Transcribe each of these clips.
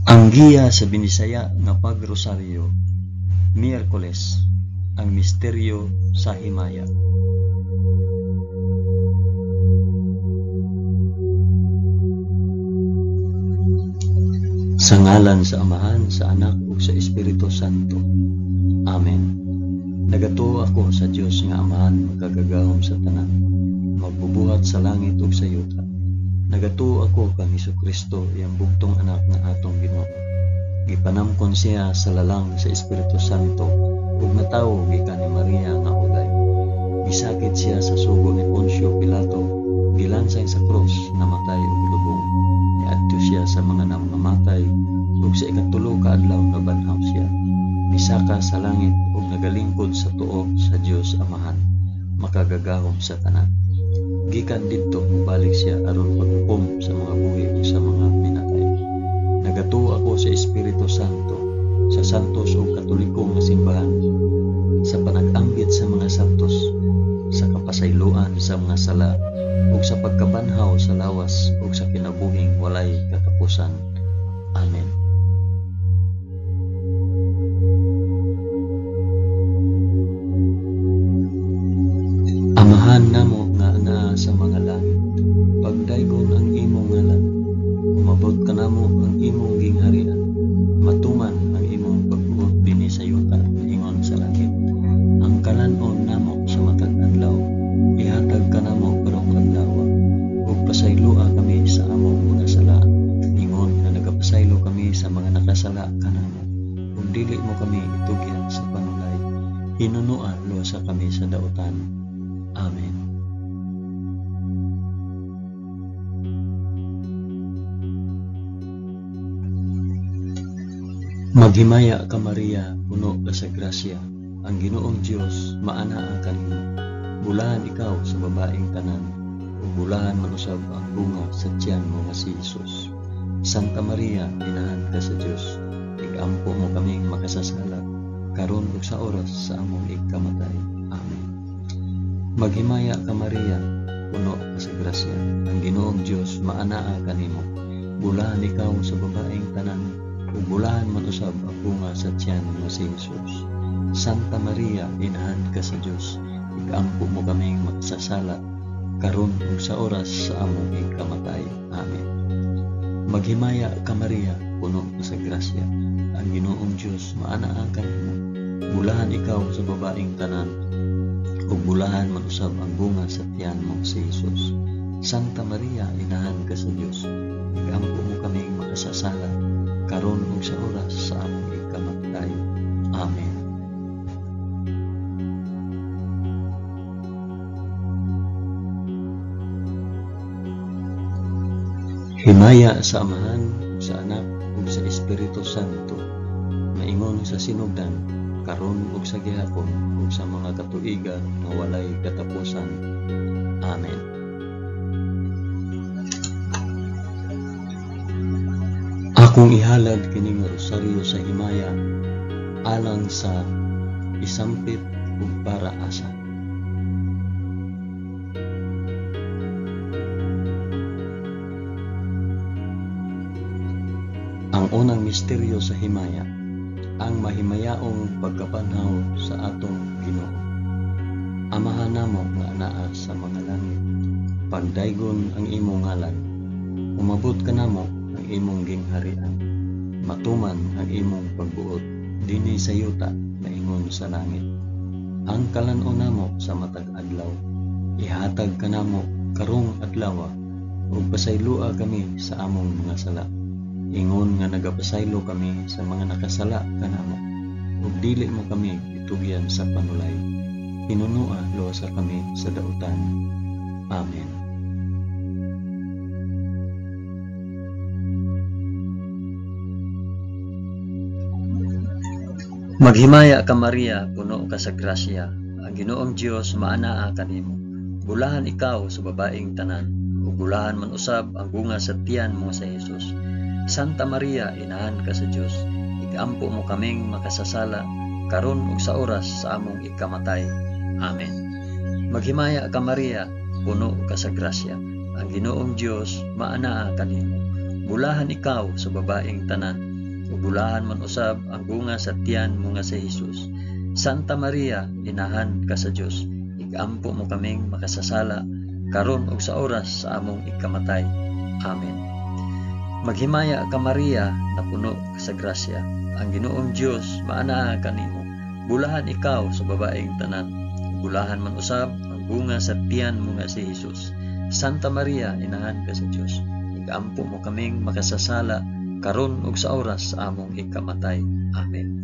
Ang giya sa Binisaya nga pagrosaryo, Miyerkules, ang misteryo sa himaya. Sa ngalan sa Amahan, sa Anak ug sa Espiritu Santo. Amen. Nagatuo ako sa Dios nga Amahan magkagagahom sa tanan, magbubuhat sa langit ug sa yuta. Nagatuo ako kang Hesukristo, iyang bugtong anak nga atong Ginoo. Gipanamkon siya sa lalang sa Espiritu Santo ug natawo gikan ni Maria nga ulay. Gisakit siya sa sugo ni Poncio Pilato, gilansay sa krus, namatay ug lubong. Niadto siya sa mga namamatay ug sa ikatulo ka adlaw nabanhaw siya. Misaka sa langit ug nagalingkod sa tuo sa Dios Amahan, makagagahom sa tanan. Gikan didto mubalik siya aron paghukom sa mga buhi ug sa mga pinatay. Nagatuo ako sa Espiritu Santo, sa santos ug katolikong nga simbahan, sa panag-anggit sa mga santos, sa kapasayloan sa mga sala, ug sa pagkabanhaw sa lawas ug sa kinabuhing walay katapusan. Amen. Amahan namo nga naa sa mga langit, pagdaygon ang imong ngalan, umabot ka namo ang imong gingharian, matuman ang imong pagbuot dinhi sa yuta ingon sa langit. Ang kalanon namo sa matag adlaw, ihatag ka namo karong adlaw, ug pasayloa kami sa among mga sala, ingon nga nagapasaylo kami sa mga nakasala kanamo, ug dili mo kami itugyan sa panulay, hinunoan lusa kami sa dautan. Amen. Maghimaya ka Maria, puno ka sa grasya, ang Ginoong Dios maanaa kanimo. Bulahan ikaw sa babaeng tanan, ug bulahan man usab ang bunga sa tiyan mo nga si Hesus. Santa Maria, inahan ka sa Dios, igampo mo kaming makasasala, karon ug sa oras sa among ikamatay. Amen. Maghimaya ka Maria, puno ka sa grasya, ang Ginoong Dios maanaa kanimo. Bulahan ikaw sa babaeng tanan, ug bulahan man usab ang bunga sa tiyan nga si Hesus. Santa Maria, inahan ka sa Dios, igampo mo kaming makasasala, karon ug sa oras sa among ikamatay. Amen. Maghimaya ka Maria, puno ka sa grasya, ang Ginoong Dios maanaa kanimo. Bulahan ikaw sa babaeng tanan, ug bulahan man usab ang bunga sa tiyan mo si Hesus. Santa Maria, inahan ka sa Dios, igampo mo kaming makasasala, karon ug sa oras sa among ikamatay. Amen. Himaya sa Amahan, sa Anak ug sa Espiritu Santo, maingon sa sinugdan, karon ug sa gihapon ug sa mga katuigan nga walay katapusan. Amen. Akong ihalad kining rosaryo sa himaya, alang sa isampit ug para asa. Ang unang misteryo sa himaya, ang mahimayaong pagkabanhaw sa atong Ginoo. Amahan namo nga anaa sa mga langit, pagdaygon ang imong ngalan, umabot ka namo ang imong gingharian, matuman ang imong pagbuot dinhi sa yuta maingon sa langit. Ang kalanon namo sa matag adlaw, ihatag ka namo karong adlaw, ug pasayloa kami sa among mga sala, ingon nga nagapasaylo kami sa mga nakasala kanamo, ug dili mo kami itugyan sa panulay, hinunua lusa kami sa dautan. Amen. Maghimaya ka Maria, puno ka sa grasya, ang Ginoong Dios maanaa kanimo. Bulahan ikaw sa babaeng tanan, ug bulahan man usab ang bunga sa tiyan mo sa Hesus. Santa Maria, inahan ka sa Dios, igampo mo kaming makasasala, karon ug sa oras sa among ikamatay. Amen. Maghimaya ka Maria, puno ka sa grasya, ang Ginoong Dios maanaa kanimo. Bulahan ikaw sa babaeng tanan, ug bulahan man usab ang bunga sa tiyan mo nga si Jesus. Santa Maria, inahan ka sa Dios, igampo mo kaming makasasala karon ug sa oras sa among ikamatay. Amen. Maghimaya ka Maria, na puno sa grasya. Ang Ginoong Dios maanaa kanimo. Bulahan ikaw sa babaeng tanan. Bulahan man usab ang bunga sa tiyan mo nga si Jesus. Santa Maria, inahan ka sa Dios, igampo mo kaming makasasala karon ug sa oras sa among ikamatay. Amen.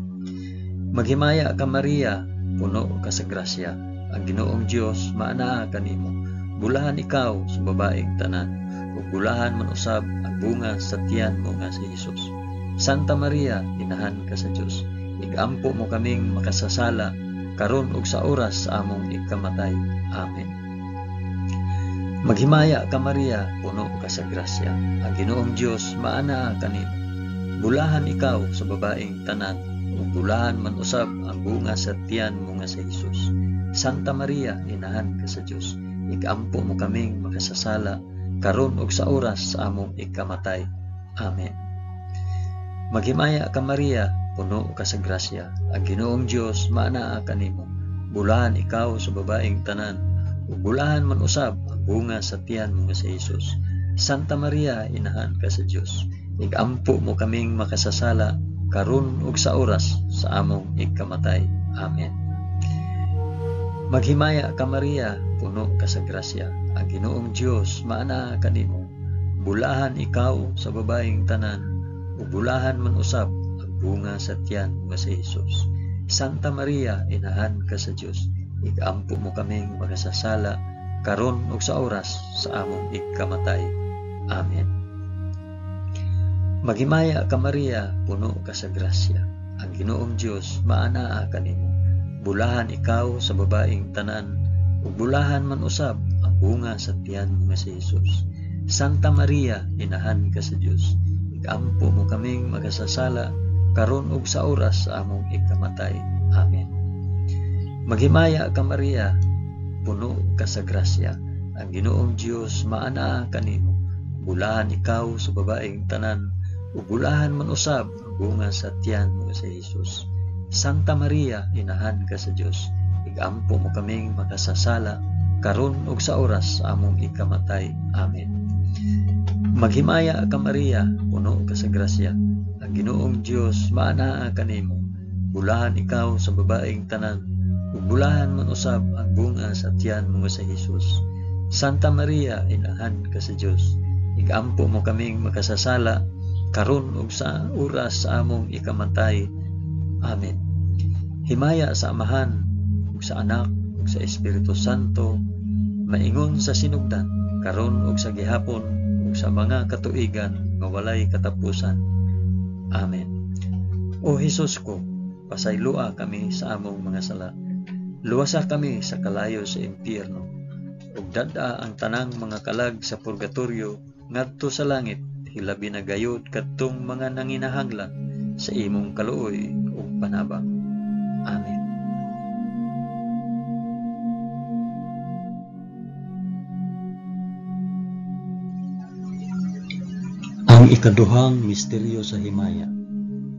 Maghimaya ka Maria, puno ka sa grasya. Ang Ginoong Dios maanaa kanimo. Bulahan ikaw sa babaeng tanan, ug bulahan man usab ang bunga sa tiyan mo nga si Jesus. Santa Maria, inahan ka sa Dios, igampo mo kaming makasasala karon ug sa oras sa among ikamatay. Amen. Maghimaya ka Maria, puno ka sa grasya. Ang Ginoong Dios maanaa kanimo. Bulahan ikaw sa babaeng tanan, ug bulahan man usab ang bunga sa tiyan mo nga si Jesus. Santa Maria, inahan ka sa Dios, igampo mo kaming makasasala karon ug sa oras sa among ikamatay. Amen. Maghimaya ka Maria, puno ka sa grasya. Ang Ginoong Dios maanaa kanimo. Bulahan ikaw sa babaeng tanan, ug bulahan man usab ang bunga sa tiyan mo nga si Jesus. Santa Maria, inahan ka sa Dios, igampo mo kaming makasasala karon ug sa oras sa among ikamatay. Amen. Maghimaya ka Maria, puno ka sa grasya. Ang Ginoong Dios maanaa kanimo. Bulahan ikaw sa babaeng tanan, ug bulahan man usab ang bunga sa tiyan mo nga si Jesus. Santa Maria, inahan ka sa Dios, igampo mo kaming makasasala karon ug sa oras sa among ikamatay. Amen. Maghimaya ka Maria, puno ka sa grasya. Ang Ginoong Dios maanaa kanimo. Bulahan ikaw sa babaeng tanan, ug bulahan man usab ang bunga sa tiyan mo nga si Jesus. Santa Maria, inahan ka sa Dios, igampo mo kaming makasasala karon ug sa oras sa among ikamatay. Amen. Maghimaya ka Maria, puno ka sa grasya. Ang Ginoong Dios maanaa kanimo. Bulahan ikaw sa babaeng tanan, ug bulahan man usab ang bunga sa tiyan mo sa Jesus. Santa Maria, inahan ka sa Dios, igampo mo kaming makasasala karon ug sa oras sa among ikamatay. Amen. Maghimaya ka Maria, puno ka sa grasya. Ang Ginoong Dios maanaa kanimo. Bulahan ikaw sa babaeng tanan, ug bulahan man usab ang bunga sa tiyan mo sa Jesus. Santa Maria, inahan ka sa Dios, igampo mo kaming makasasala karon ug sa oras sa among ikamatay. Amen. Himaya sa Amahan, ug sa Anak, ug sa Espiritu Santo, maingon sa sinugdan, karon ug sa gihapon, ug sa mga katuigan nga walay katapusan. Amen. O Hesus ko, pasaylua kami sa among mga sala. Luwasa kami sa kalayo sa impyerno, ug dad-a ang tanang mga kalag sa purgatorio ngadto sa langit, hilabi na gayud kadtong mga nanginahanglan sa imong kaluoy ug panabang. Amen. Ang ikaduhang misteryo sa himaya,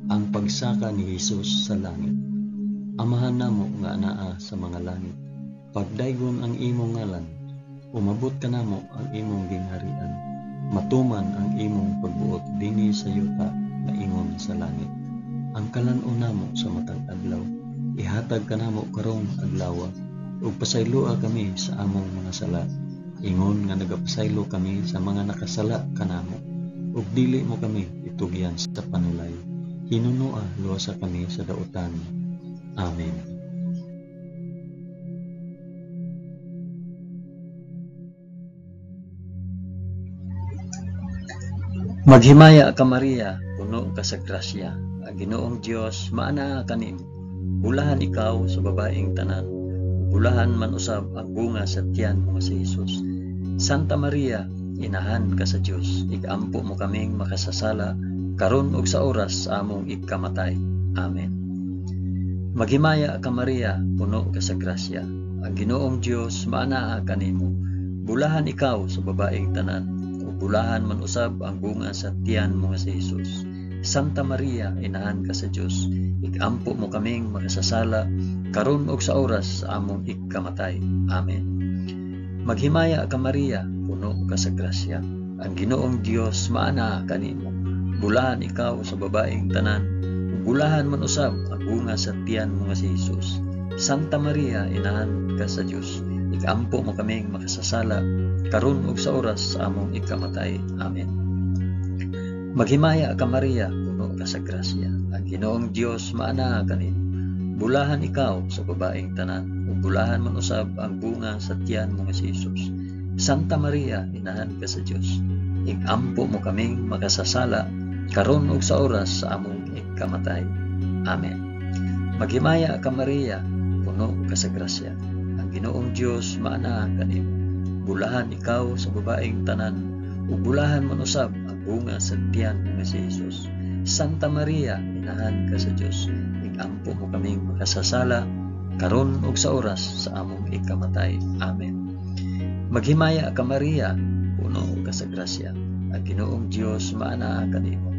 ang pagsaka ni Jesus sa langit. Amahan namo nga anaa sa mga langit, pagdaygon ang imong ngalan, umabot ka namo ang imong gingharian, matuman ang imong pagbuot dinhi sa yuta nga ingon sa langit. Ang kalan-o namo sa matag adlaw, ihatag ka namo karong adlaw, ug pasaylua kami sa among mga sala, ingon nga nagapasaylo kami sa mga nakasala kanamo, ug dili mo kami itugyan sa panulay, hinunua luwasa kami sa dautan. Amen. Maghimaya ka Maria, puno ka sa grasya. Ang Ginoong Dios maanaa kanimo. Bulahan ikaw sa babaeng tanan, bulahan man usab ang bunga sa tiyan mo si Jesus. Santa Maria, inahan ka sa Dios, igampo mo kaming makasasala karon ug sa oras sa among ikamatay. Amen. Maghimaya ka Maria, puno ka sa grasya. Ang Ginoong Dios maanaa kanimo. Bulahan ikaw sa babaeng tanan, ug bulahan man usab ang bunga sa tiyan mo si Jesus. Santa Maria, inahan ka sa Dios, igampo mo kaming makasasala, karon ug sa oras sa among ikamatay. Amen. Maghimaya ka Maria, puno ka sa grasya. Ang Ginoong Dios maana kanimo. Bulahan ikaw sa babaeng tanan, ug bulahan man usab ang bunga sa tiyan mo nga si Jesus. Santa Maria, inahan ka sa Dios, igampo mo kaming makasasala, karon ug sa oras sa among ikamatay. Amen. Maghimaya ka Maria, puno ka sa grasya. Ang Ginoong Dios maana kanimo. Bulahan ikaw sa babaeng tanan, ug bulahan man usab ang bunga sa tiyan mo nga si Jesus. Santa Maria, inahan ka sa Dios, igampo mo kaming makasasala, karon ug sa oras sa among ikamatay. Amen. Maghimaya ka Maria, puno ka sa grasya. Ang Ginoong Dios maana kanimo. Bulahan ikaw sa babaeng tanan, ug bulahan man usab ang bunga sa tiyan mo nga si Jesus. Santa Maria, inahan ka sa Dios, igampo mo kaming makasasala, karon ug sa oras sa among ikamatay. Amen. Maghimaya ka Maria, puno ka sa grasya. Ang Ginoong Dios maana kanimo.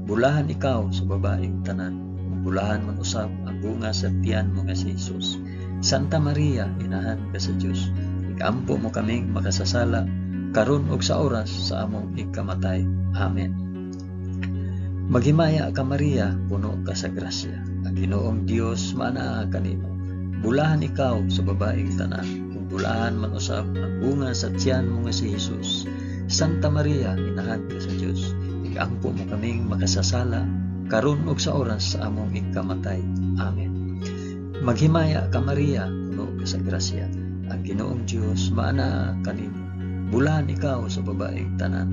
Bulahan ikaw sa babaeng tanan, ug bulahan man usab ang bunga sa tiyan mo nga si Jesus. Santa Maria, inahan ka sa Dios, igampo mo kaming makasasala, karon ug sa oras sa among ikamatay. Amen. Maghimaya ka Maria, puno ka sa grasya. Ang Ginoong Dios maana kanimo. Bulahan ikaw sa babaeng tanan, ug bulahan man usab ang bunga sa tiyan mo nga si Jesus. Santa Maria, inahan ka sa Dios, igampo mo kaming makasasala, karon ug sa oras sa among ikamatay. Amen. Maghimaya ka Maria, puno ka sa grasya. Ang Ginoong Dios maana kanimo. Bulahan ikaw sa babaeng tanan,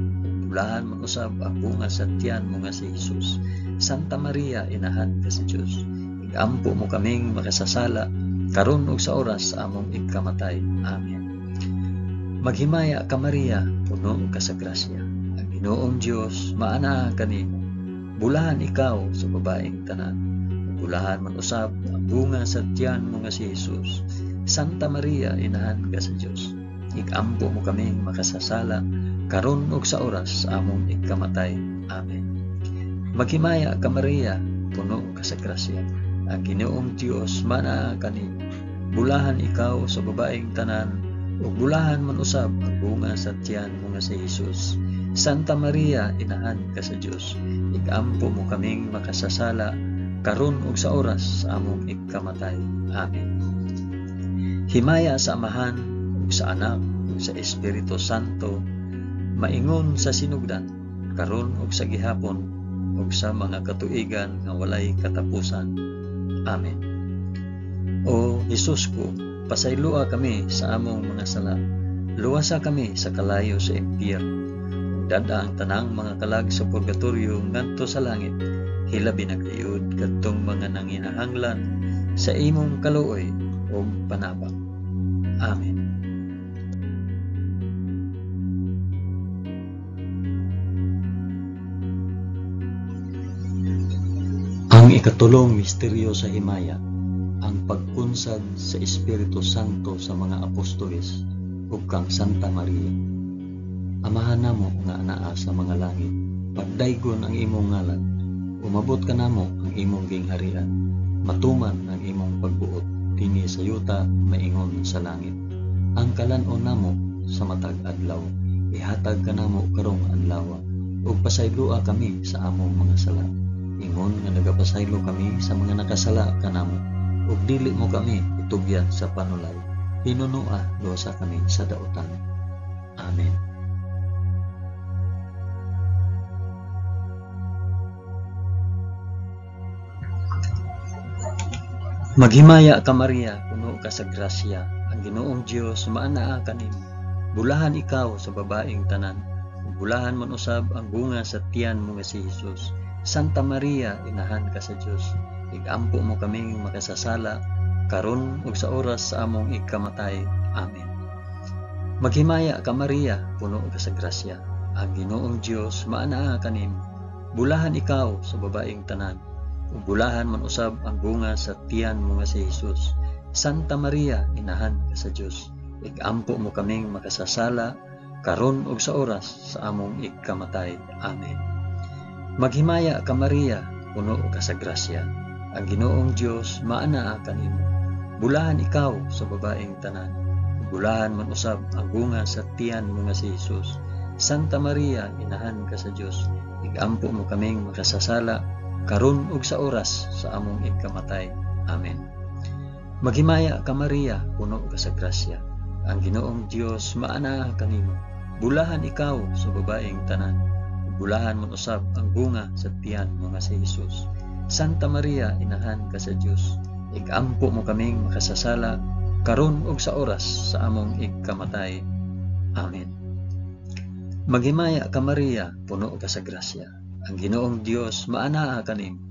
bulahan man usab ang bunga sa tiyan mo nga si Jesus. Santa Maria, inahan ka sa Dios, igampo mo kaming makasasala, karon ug sa oras sa among ikamatay. Amen. Maghimaya ka Maria, puno ka sa grasya. Ang Ginoong Dios maana kanimo. Bulahan ikaw sa babaeng tanan, bulahan man usab ang bunga sa tiyan mo nga si Jesus. Santa Maria, inahan ka sa Dios, igampo mo kaming makasasala, karon ug sa oras sa among ikamatay. Amen. Maghimaya ka Maria, puno ka sa grasya. Ang Ginoong Dios maana kanimo. Bulahan ikaw sa babaeng tanan, ug bulahan man usab ang bunga sa tiyan mo nga si Jesus. Santa Maria, inahan ka sa Dios, igampo mo kaming makasasala, karon ug sa oras sa among ikamatay. Amen. Himaya sa Amahan, ug sa Anak, ug sa Espiritu Santo, maingon sa sinugdan, karon ug sa gihapon, ug sa mga katuigan nga walay katapusan. Amen. O Jesus ko, pasaylua kami sa among mga sala, luwasa kami sa kalayo sa impyerno, ug dada ang tanang mga kalag sa purgatorio ngadto sa langit, hilabi na kayod kadtong mga nanginahanglan sa imong kaluoy ug panabang. Amen. Ang ikatulong misteryo sa himaya, ang pagkunsad sa Espiritu Santo sa mga apostoles ug kang Santa Maria. Amahan namo nga anaa sa mga langit, pagdaygon ang imong ngalan, umabot ka namo ang imong gingharian, matuman ang imong pagbuot dinhi sa yuta maingon sa langit. Ang kalan-on namo sa matag adlaw, ihatag ka namo karong adlaw, ug pasaylua kami sa among mga sala. Ingon nga nagapasaylo kami sa mga nakasala kanamo, ug dili mo kami itugyan sa panulay. Hinunua dosa kami sa dautan. Amen. Maghimaya ka Maria, puno ka sa grasya. Ang Ginoong Dios maanaa kanimo. Bulahan ikaw sa babaeng tanan, ug bulahan man usab ang bunga sa tiyan mo nga si Jesus. Santa Maria, inahan ka sa Dios, igampo mo kaming makasasala, karon ug sa oras sa among ikamatay. Amen. Maghimaya ka Maria, puno ka sa grasya. Ang Ginoong Dios maanaa kanimo. Bulahan ikaw sa babaeng tanan, ug bulahan man usab ang bunga sa tiyan mo nga si Jesus. Santa Maria, inahan ka sa Dios, igampo mo kaming makasasala, karon ug sa oras sa among ikamatay. Amen. Maghimaya ka Maria, puno ka sa grasya. Ang Ginoong Dios maanaa kanimo. Bulahan ikaw sa babaeng tanan. Bulahan man usab ang bunga sa tiyan mo nga si Jesus. Santa Maria, inahan ka sa Dios. Igampo mo kaming makasasala karon ug sa oras sa among ikamatay. Amen. Maghimaya ka Maria, puno ka sa grasya. Ang Ginoong Dios maanaa kanimo. Bulahan ikaw sa babaeng tanan. Bulahan man usab ang bunga sa tiyan mo nga si Jesus. Santa Maria, inahan ka sa Dios. Igampo mo kaming makasasala karon ug sa oras sa among ikamatay. Amen. Maghimaya ka Maria, puno ka sa grasya. Ang Ginoong Dios maanaa kanimo.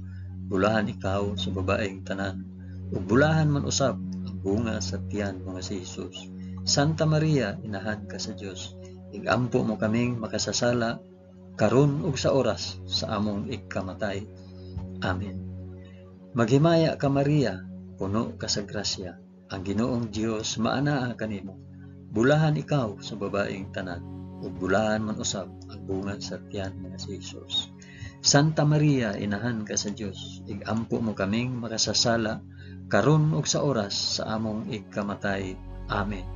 Bulahan ikaw sa babaeng tanan. Ug bulahan man usab ang bunga sa tiyan mo nga si Jesus. Santa Maria, inahan ka sa Dios. Igampo mo kaming makasasala karon ug sa oras sa among ikamatay. Amen. Maghimaya ka Maria, puno ka sa grasya. Ang Ginoong Dios maanaa kanimo. Bulahan ikaw sa babaeng tanan. Ug bulahan man usab ang bunga sa tiyan mo nga si Jesus. Santa Maria, inahan ka sa Dios. Igampo mo kaming makasasala karon ug sa oras sa among ikamatay. Amen.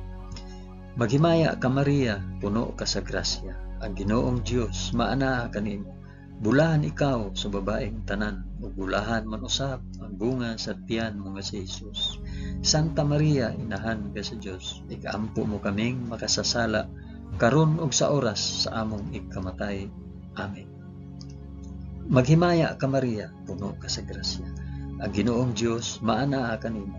Maghimaya ka Maria, puno ka sa grasya. Ang Ginoong Dios maanaa kanimo. Bulahan ikaw sa babaeng tanan, ug bulahan man usab ang bunga sa tiyan mo nga si Jesus. Santa Maria, inahan ka sa Dios. Igampo mo kaming makasasala karon ug sa oras sa among ikamatay. Amen. Maghimaya ka Maria, puno ka sa grasya. Ang Ginoong Dios maanaa kanimo.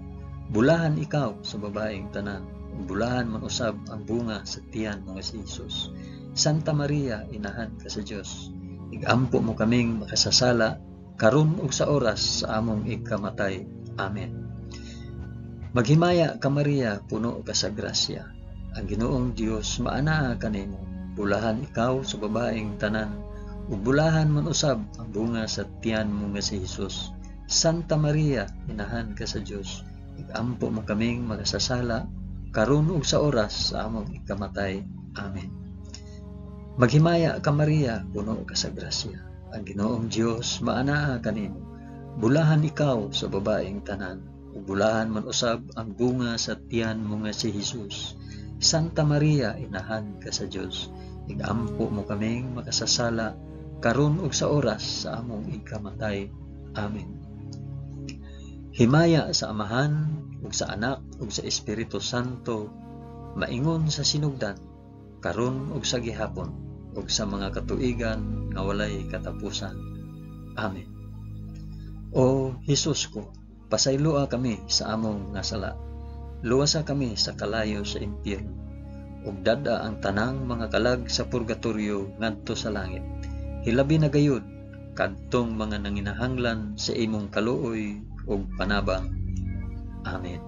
Bulahan ikaw sa babaeng tanan, ug bulahan man usab ang bunga sa tiyan mo nga si Jesus. Santa Maria, inahan ka sa Dios. Igampo mo kaming makasasala karon ug sa oras sa among ikamatay. Amen. Maghimaya ka Maria, puno ka sa grasya. Ang Ginoong Dios maanaa kanimo. Bulahan ikaw sa babaeng tanan, ug bulahan man usab ang bunga sa tiyan mo nga si Jesus. Santa Maria, inahan ka sa Dios. Igampo mo kaming makasasala karon ug sa oras sa among ikamatay. Amen. Maghimaya ka Maria, puno ka sa grasya. Ang Ginoong Dios maanaa kanimo. Bulahan ikaw sa babaeng tanan, ug bulahan man usab ang bunga sa tiyan mo nga si Jesus. Santa Maria, inahan ka sa Dios. Igampo mo kaming makasasala karon ug sa oras sa among ikamatay. Amen. Himaya sa Amahan, ug sa Anak, ug sa Espiritu Santo, maingon sa sinugdan, karon ug sa gihapon, ug sa mga katuigan nga walay katapusan. Amen. O Jesus ko, pasayloa kami sa among nga sala. Luwasa kami sa kalayo sa impyerno, ug dada ang tanang mga kalag sa purgatorio ngadto sa langit. Hilabi na gayud kadtong mga nanginahanglan sa imong kaluoy ug panabang. Amen.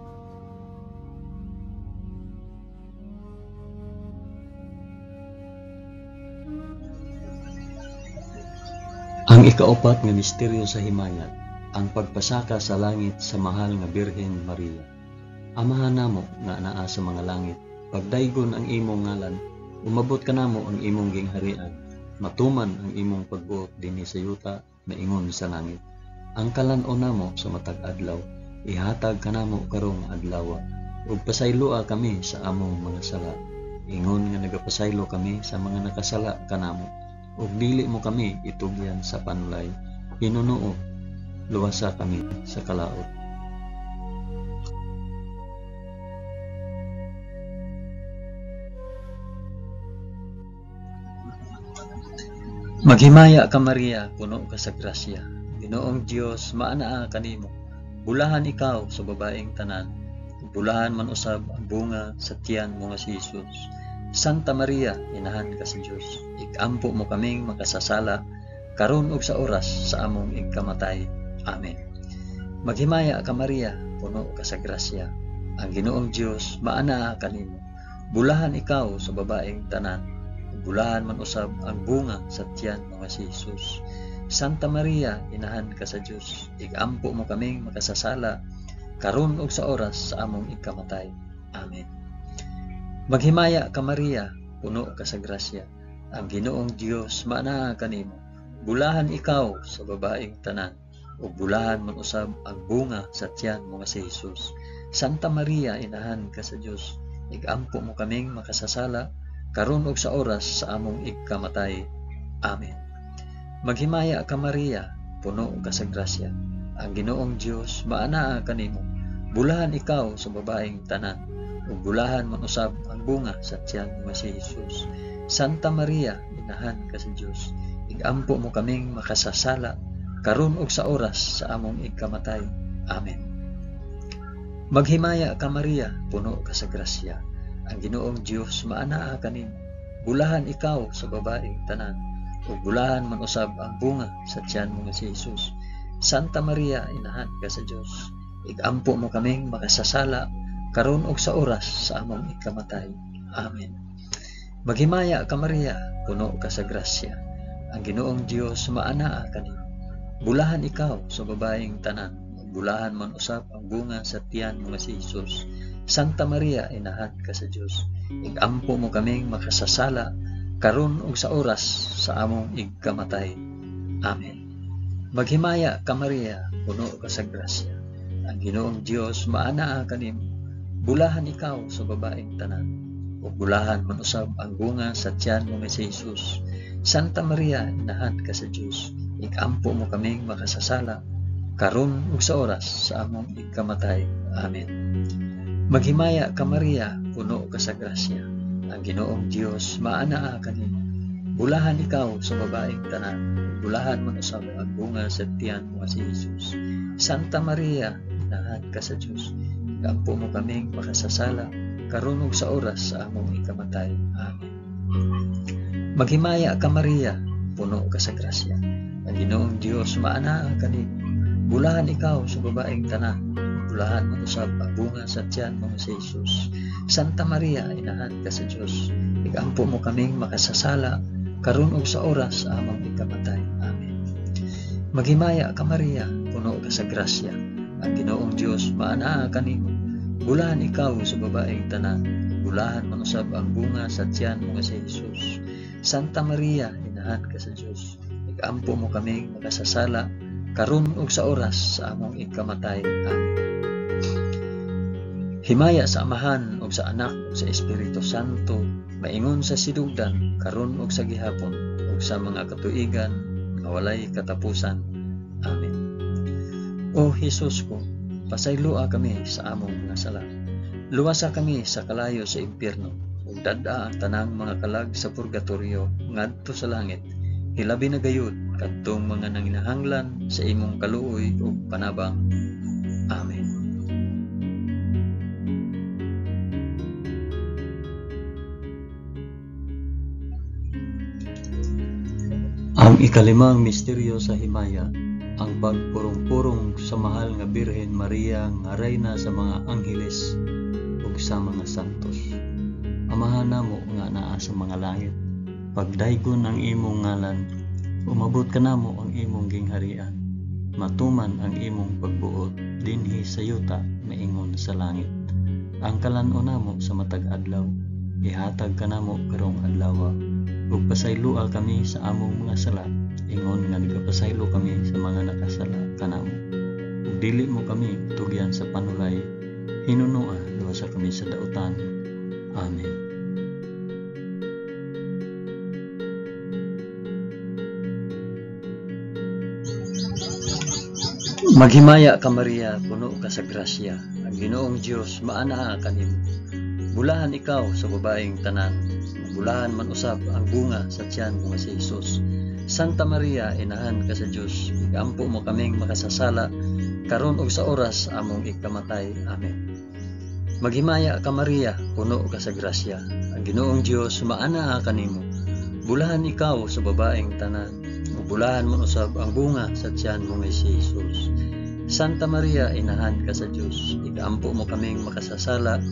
Ang ikaapat nga misteryo sa himayat, ang pagpasaka sa langit sa mahal nga Birhen Maria. Amahan namo nga anaa sa mga langit, pagdaygon ang imong ngalan, umabot kanamo ang imong gingharian, matuman ang imong pagbuot dinhi sa yuta maingon sa langit. Ang kalan-on namo sa matag adlaw, ihatag kanamo karong adlaw, ug pasayloa kami sa among mga sala. Ingon nga nagapasaylo kami sa mga nakasala kanamo, ug dili mo kami itugyan sa panulay. Hinunoo, luwasa kami sa kalaot. Maghimaya ka Maria, puno ka sa grasya. Ginoong Dios maanaa kanimo. Bulahan ikaw sa babaeng tanan, bulahan man usab ang bunga sa tiyan mo nga si Jesus. Santa Maria, inahan ka sa Dios. Igampo mo kaming makasasala karon ug sa oras sa among ikamatay. Amen. Maghimaya ka Maria, puno ka sa grasya. Ang Ginoong Dios maanaa kanimo. Bulahan ikaw sa babaeng tanan, bulahan man usab ang bunga sa tiyan mo nga si Jesus. Santa Maria, inahan ka sa Dios. Igampo mo kaming makasasala karon ug sa oras sa among ikamatay. Amen. Maghimaya ka Maria, puno ka sa grasya. Ang Ginoong Dios maanaa kanimo. bulahan ikaw sa babaeng tanan, ug bulahan man usab ang bunga sa tiyan mo nga si Jesus. Santa Maria, inahan ka sa Dios, igampo mo kaming makasasala, karon ug sa oras sa among igkamatay. Amen. Maghimaya ka Maria, puno ka sa grasya, ang Ginoong Dios maanaa kanimo. Bulahan ikaw sa babaeng tanan, ug bulahan man usab ang bunga sa tiyan mo nga si Jesus. Santa Maria, inahan ka sa Dios, igampo mo kaming makasasala, karon ug sa oras sa among igkamatay. Amen. Maghimaya ka Maria, puno ka sa grasya, ang Ginoong Dios maanaa kanimo. Bulahan ikaw sa babaeng tanan, ug bulahan man usab ang bunga sa tiyan mo nga si Jesus. Santa Maria, inahan ka sa Dios, igampo mo kaming makasasala, karon ug sa oras sa among igkamatay. Amen. Maghimaya ka Maria, puno ka sa grasya, ang Ginoong Dios maanaa kanimo. Bulahan ikaw sa babaeng tanan, bulahan man usab ang bunga sa tiyan mo nga si Jesus. Santa Maria, inahan ka sa Dios, igampo mo kaming makasasala, karon ug sa oras sa among igkamatay. Amen. Maghimaya ka Maria, puno ka sa grasya, ang Ginoong Dios maanaa kanimo. Bulahan ikaw sa babaeng tanan, ug bulahan man usab ang bunga sa tiyan mo nga si Jesus. Santa Maria, inahan ka sa Dios, igampo mo kaming makasasala, karon ug sa oras sa among igkamatay. Amen. Maghimaya ka Maria, puno ka sa grasya, ang Ginoong Dios maanaa kanimo. Bulahan ikaw sa babaeng tanan, bulahan man usab ang bunga sa tiyan mo nga si Jesus. Santa Maria, inahan ka sa Dios, igampo mo kaming makasasala, karon ug sa oras sa among ikamatay. Amen. Maghimaya ka Maria, puno ka sa grasya, ang Ginoong Dios maanaa kanimo. Bulahan ikaw sa babaeng tanan, bulahan man usab ang bunga sa tiyan mo nga si Jesus. Santa Maria, inahan ka sa Dios, igampo mo kaming makasasala, karon ug sa oras sa among ikamatay. Amen. Maghimaya ka Maria, puno ka sa grasya, ang Ginoong Dios maanaa kanimo. Bulahan ikaw sa babaeng tanan, bulahan man usab ang bunga sa tiyan mo nga si Jesus. Santa Maria, inahan ka sa Dios, igampo mo kaming makasasala, karon ug sa oras sa among ikamatay. Amen. Himaya sa Amahan ug sa Anak ug sa Espiritu Santo, maingon sa sidugdan, karon ug sa gihapon, ug sa mga katuigan nga walay katapusan. Amen. O Jesus ko, pasaylua kami sa among mga sala. Luwasa kami sa kalayo sa impyerno, ug dad-a ang tanang mga kalag sa purgatorio ngadto sa langit. Hilabi na gayud kadtong mga nanginahanglan sa imong kaluoy ug panabang. Amen. Ang ikalimang misteryo sa himaya, ang pagpurong-purong sa mahal nga Birhen Maria nga reyna sa mga angheles ug sa mga santos. Amahan namo nga naa sa mga langit, pagdaygon ang imong ngalan, umabot ka namo ang imong gingharian, matuman ang imong pagbuot dinhi sa yuta maingon sa langit. Ang kalan-on namo sa matag adlaw, ihatag ka namo karong adlaw, ug pasaylua kami sa among mga sala, ingon nga nagapasaylo kami sa mga nakasala kanamo. Ug dili mo kami tugyan sa panulay, hinunoa luwasa kami sa dautan. Amen. Maghimaya ka Maria, puno ka sa grasya, ang Ginoong Dios maanaa kanimo. Bulahan ikaw sa babaeng tanan, bulahan man usab ang bunga sa tiyan mo nga si Jesus. Santa Maria, inahan ka sa Dios, igampo mo kaming makasasala, karon ug sa oras among ikamatay. Amen. Maghimaya ka Maria, puno ka sa grasya, ang Ginoong Dios maanaa kanimo. Bulahan ikaw sa babaeng tanan, ug bulahan man usab ang bunga sa tiyan mo nga si Jesus. Santa Maria, inahan ka sa Dios, igampo mo kaming makasasala,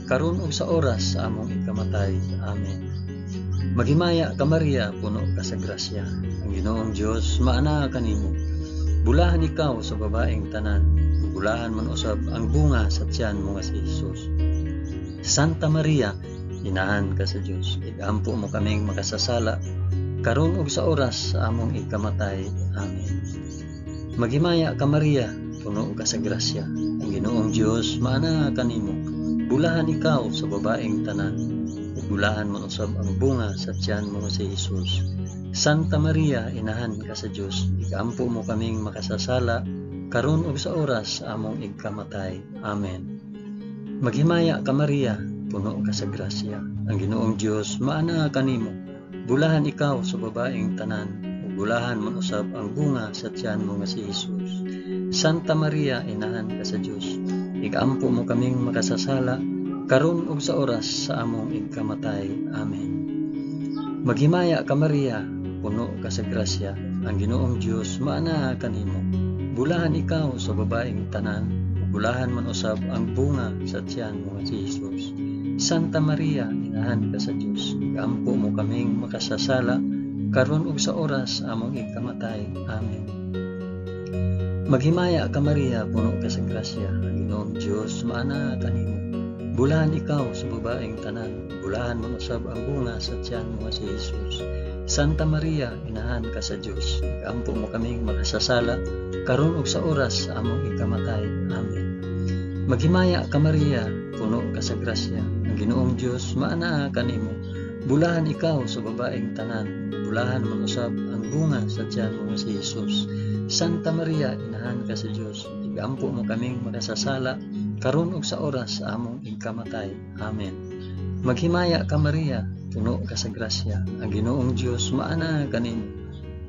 karon ug sa oras sa among ikamatay. Amen. Maghimaya ka Maria, puno ka sa grasya, ang Ginoong Dios maanaa kanimo. Bulahan ikaw sa babaeng tanan, bulahan man usab ang bunga sa tiyan mo nga si Jesus. Santa Maria, inahan ka sa Dios, igampo mo kaming makasasala, karon ug sa oras sa among ikamatay. Amen. Maghimaya ka Maria, puno ka sa grasya, ang Ginoong Dios maana kanimo. Bulahan ikaw sa babaeng tanan, ug bulahan man usab ang bunga sa tiyan mo si Jesus. Santa Maria, inahan ka sa Dios, igaampo mo kaming makasasala, karon ug sa oras sa among ikamatay. Amen. Maghimaya ka Maria, puno ka sa grasya, ang Ginoong Dios maana kanimo. Bulahan ikaw sa babaeng tanan, ug bulahan man usab ang bunga sa tiyan mo nga si Jesus. Santa Maria, inahan ka sa Dios, igaampo mo kaming makasasala, karon ug sa oras sa among ikamatay. Amen. Maghimaya ka Maria, puno ka sa grasya, ang Ginoong Dios maana kanimo. Bulahan ikaw sa babaeng tanan, ug bulahan man usab ang bunga sa tiyan mo nga si Jesus. Santa Maria, inahan ka sa Dios, igaampo mo kaming makasasala, karon ug sa oras sa among ikamatay. Amen. Maghimaya ka Maria, puno ka sa grasya, ang Ginoong Dios maana kanimo. Bulahan ikaw sa babaeng tanan, bulahan man usab ang bunga sa tiyan mo si Jesus. Santa Maria, inahan ka sa Dios, igaampo mo kaming makasasala, karon ug sa oras sa among ikamatay. Amen. Maghimaya ka Maria, puno ka sa grasya, ang Ginoong Dios maana kanimo. Bulahan ikaw sa babaeng tanan, bulahan man usab ang bunga sa tiyan mo si Jesus. Santa Maria, inahan ka sa Dios, igaampo mo kaming makasasala, karon ug sa oras sa among ikamatay. Amen. Maghimaya ka Maria, puno ka sa grasya, ang Ginoong Dios maana kanimo.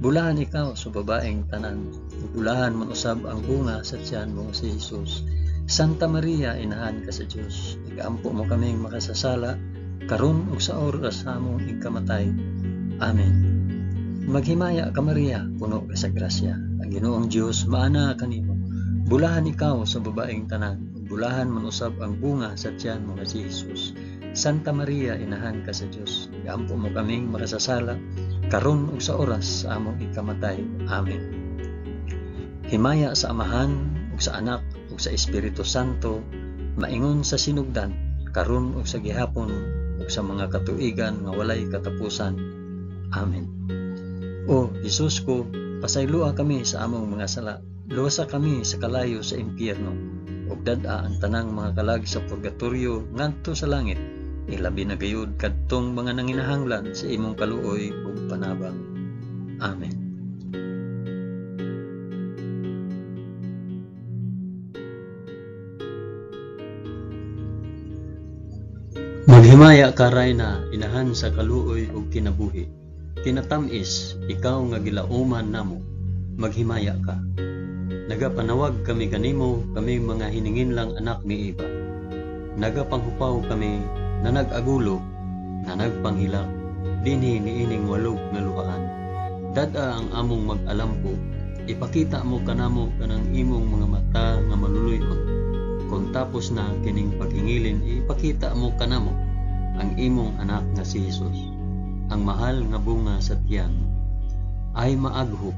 Bulahan ikaw sa babaeng tanan, bulahan man usab ang bunga sa tiyan mo si Jesus. Santa Maria, inahan ka sa Dios, igaampo mo kaming makasasala, karon ug sa oras sa among ikamatay. Amen. Maghimaya ka Maria, puno ka sa grasya, ang Ginoong Dios maana kanimo. Bulahan ikaw sa babaeng tanan, bulahan man usab ang bunga sa tiyan mo nga si Jesus. Santa Maria, inahan ka sa Dios, igaampo mo kaming makasasala, karon ug sa oras sa among ikamatay. Amen. Himaya sa Amahan ug sa Anak ug sa Espiritu Santo, maingon sa sinugdan, karon ug sa gihapon ug sa mga katuigan nga walay katapusan. Amen. O Jesus ko, pasaylua kami sa among mga sala, luwasa kami sa kalayo sa impyerno, ug dad-a ang tanang mga kalag sa purgatorio ngadto sa langit, ilabi na gayud kadtong mga nanginahanglan sa imong kaluoy ug panabang. Amen. Maghimaya ka Rayna, inahan sa kaluoy ug kinabuhi. Tinatamis, ikaw nga gilauman namo, maghimaya ka. Nagapanawag kami kanimo, kami mga hininginlang anak ni Eva. Nagapanghupaw kami na nag-agulo, na nagpanghilak, dinhi niining walog nga luhaan. Dada ang among mag-alampo, ipakita mo kanamo kanang imong mga mata nga maluluyon. Kung tapos na kining paghingilin, ipakita mo kanamo ang imong anak nga si Jesus. Ang mahal nga bunga sa tiyan, ay maaghop,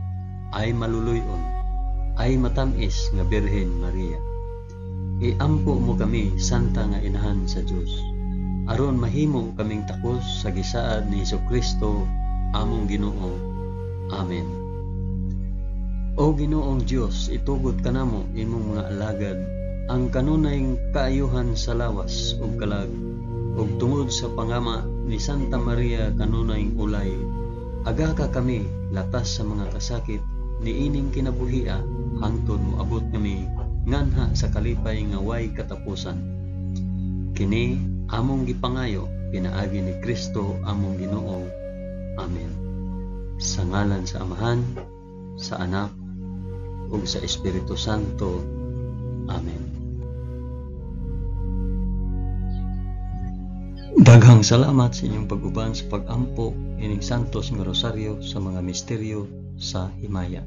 ay maluluyon, ay matamis nga Birhen Maria. Iampo mo kami, Santa nga Inahan sa Dios, aron mahimo kaming takos sa gisaad ni Jesucristo, among Ginoo. Amen. O Ginoong Dios, itugod kanamo imong mga alagad, ang kanunayng kaayuhan sa lawas ug kalag, ug tungod sa pangama ni Santa Maria kanunayng ulay, aga ka kami latas sa mga kasakit niining kinabuhia, hangtod moabot kami nganha sa kalipay nga way katapusan. Kini among gipangayo pinaagi ni Kristo among Ginoo. Amen. Sa ngalan sa Amahan, sa Anak, ug sa Espiritu Santo. Amen. Daghang salamat sa inyong pag-uban sa pag-ampo ining santos nga rosaryo sa mga misteryo sa himaya.